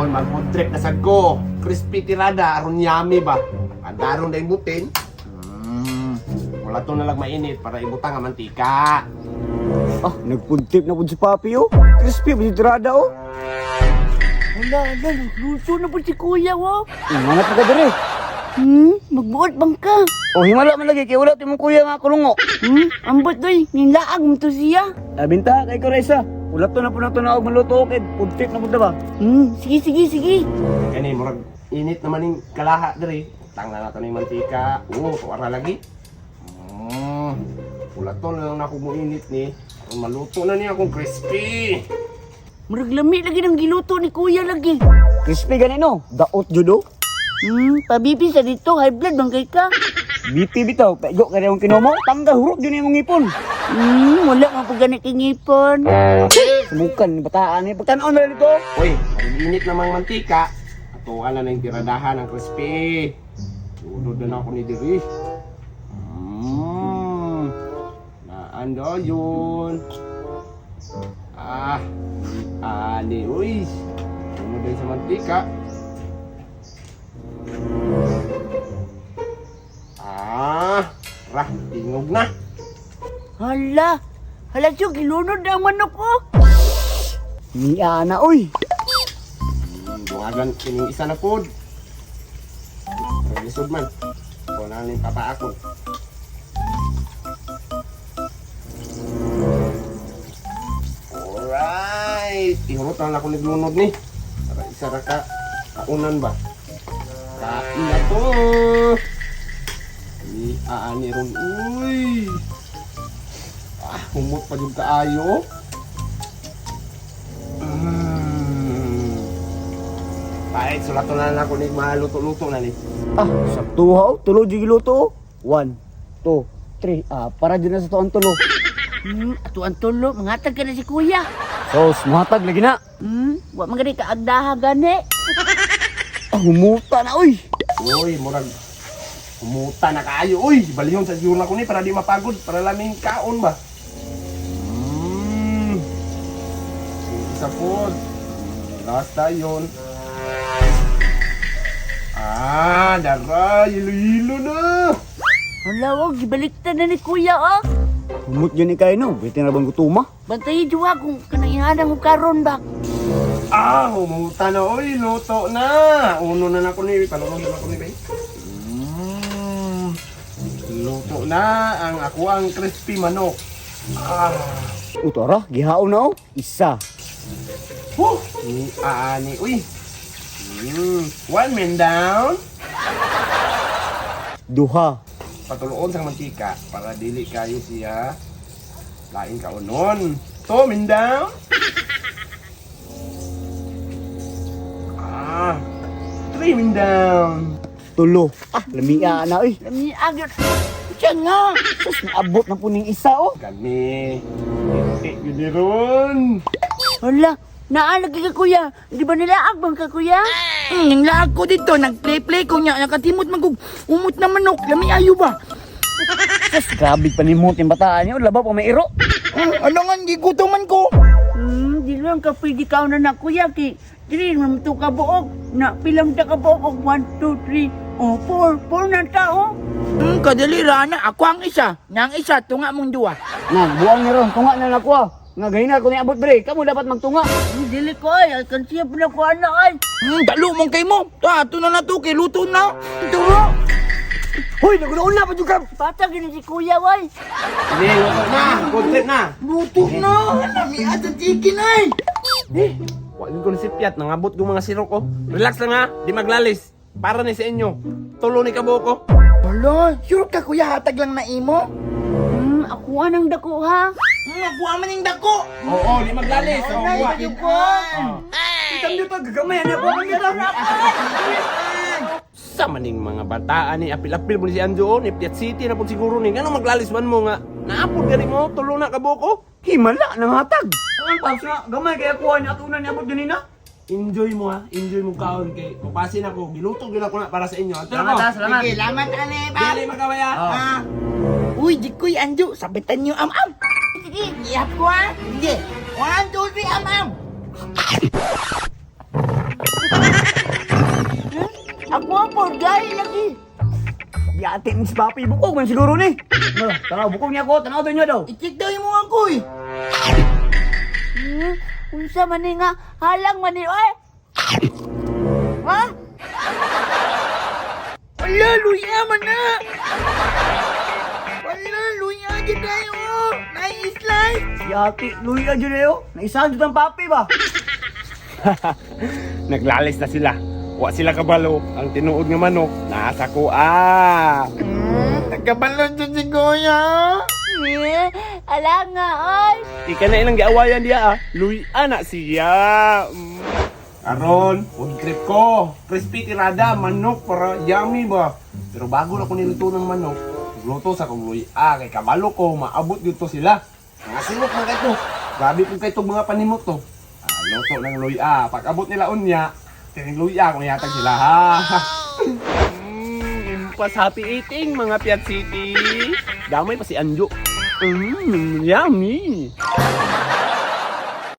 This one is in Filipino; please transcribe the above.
Ngayon, mag-food trip na sad ko. Crispy tirada, aron yummy ba? Andaron na ibutin. Wala to na lang mainit para ibutang ang mantika. Ah, nag-food trip na po si Papi oh. Crispy ba si Tirada oh. Wala, luso na po si kuya, wo. Mga pa ka dere. Magbuot bang ka? Oh, himala man lagi kay wala timong kuya nga kulungo. Ambot doy, nilaag mo to siya. Binta kay Koresa. Ulap to na po na to na og maluto kay food trip na punta ba? Sige. Kani, murag init naman yung kalaha diri. Utang na nato ni mantika. Tuwara lagi. Wala to na lang ako mo init ni. Maluto na niya akong crispy. Murag lami lagi ng giluto ni kuya lagi. Crispy gani no. Daot judo. Pabibi sa dito, high blood bang kay ka? BP bitaw, pego kay yung kinomo. Tangga hurot yun yung ngipon. Wala nga po ganit ingipon. Sumukan bataan ni pagtan-on na dito. Uy, init namang mantika. Atuan na yung tiradahan ng crispy. Sunod na ako ni Diri. Naando yun. Ani, uy. Sunod na sa mantika. Tingog na. Hala siyo, gilunod na ang manok ko. Niya na oy. Dungagan kining isa na pod. Lisod man. Kung na ni papa ako. Alright. Ihurot na ako naglunod ni. Para isa ra ka kaunan ba? Kain na to. Ani ron. Uy. Humot pa yung kaayo. Kahit sulato na ako ni maluto-luto na ni. Sakto ha. Tulo di giluto. 1, 2, 3. Para din na sa tuan tulo. Atuan tulo, mangatag ka na si kuya. Sos, muhatag lagi na. Wa man gani ka agdaha gani. Humuta na oy. Uy, murag humuta na kaayo. Uy, balihon sa siyula ko ni para di mapagod. Para laming kaon ba? Isa po. Last tayo yun. Dara, hilo-hilo na. Hala, wag, gibaliktad na ni kuya, oh. Humut yun ni kayo no. Bitin na bang gutuma? Bantayin diwa kung kanaihanan mo karon ba. Humuta na. Uy, luto na. Uno na ako ni. Palunod na ako ni Bay. Luto na ang ako ang crispy manok. Utara, gihaon na oh. Isa. Ani, uy. 1 man down. Duha. Patuloon sa mantika para dili kayo siya lain ka unon. 2 man down. 3 man down. Tulo. Lamia na oy. Lami agad. Diyan nga. Sus, naabot na po ning isa oh. Gani. Yun ni Ron. Hala, naalagi ka kuya. Di ba nilaag bang ka kuya? Yung laag ko dito, nag-play ko niya, nakatimot magug, umot na manok, lami ayo ba? Sus, grabe pa ni Mut yung bataan niya. Laba pa may iro. Ano nga, gigutuman ko. Di lang ka pwede ka na kuya ki. Dili naman ito ka buok. Na pilang ta ka buok. 1, 2, 3. 4 na tao. Kadalira na, ako ang isa. Nang isa, tunga mong duwa. Nga, buwang ni Ron. Tunga na nakuha. Nga, ganyan ako ni abot bre. Kamu dapat magtunga. Dili ko ay. Kan siya po na ko anak ay. Dalo mong kay mo. Ito na to, kay luto na. Turo. Hoy, nagunaon na pa juga. Patag yun si kuya way. Hindi, luto na. Good trip na. Luto na. Lami at chicken ay. Huwag ko na si Piat. Nangabot ko mga sirok ko. Relax lang ha. Di maglalis. Para ni sa inyo. Tulo ni kabo ko. Hala, sure ka kuya, hatag lang na imo? Ako anang dako ha. Ako aman yung dako. Oo, di maglalis. Itam nyo to, gagamay. Ano po kami na Sa maning mga bataan ni apil-apil mo ni si Anjo ni Piat City na po siguro ni. Ano maglaliswan mo nga? Naapod gani mo. Tulo na kabo ko. Himala, nanghatag. Ang paps nga, gamay kaya kuha ni atunan ni abot ganina. Enjoy mo ha. Enjoy mo kaon kay. Papasin ako. Giluto gila ko na para sa inyo. Ito na ko. Salamat. Sige, lamat ane, pal. Dili magkawaya. Uy, dikoy Anjo, sabitan niyo am-am. Sige, iyap ko ha. Sige, 1, 2, 3, am-am. Bukod, gaya lagi. Yati ni si Papi, bukog man siguro ni. Tanaw, bukog niya ko, tanaw niya daw. I-check daw yung mga ko eh. Unsa man ni nga, halang man ni, oy. Ha? Wala, luya man na. Wala, luya dyan tayo. Nai-slice. Yati, luya dyan na yun. Naisahan dyan ang Papi ba? Naglalis na sila. Wa sila kabalo. Ang tinuod nga manok, nasa kuha. Nagkabalon dyan si Kuya. Ala nga, oy. Ika na ilang giawayan diya ah. Luy anak siya. Aron, food trip ko. Crispy tirada, manok para yummy ba. Pero bago na ko niluto ng manok, luto sa kong luy kay kabalo ko, maabot dito sila. Mga sinok na kayo. Grabe kung kayo itong mga panimot to. Luto ng luy pag abot nila unya, tining luy kung yatag sila ha. Impas happy eating mga Piat City. Damay pa si Anjo. Yummy.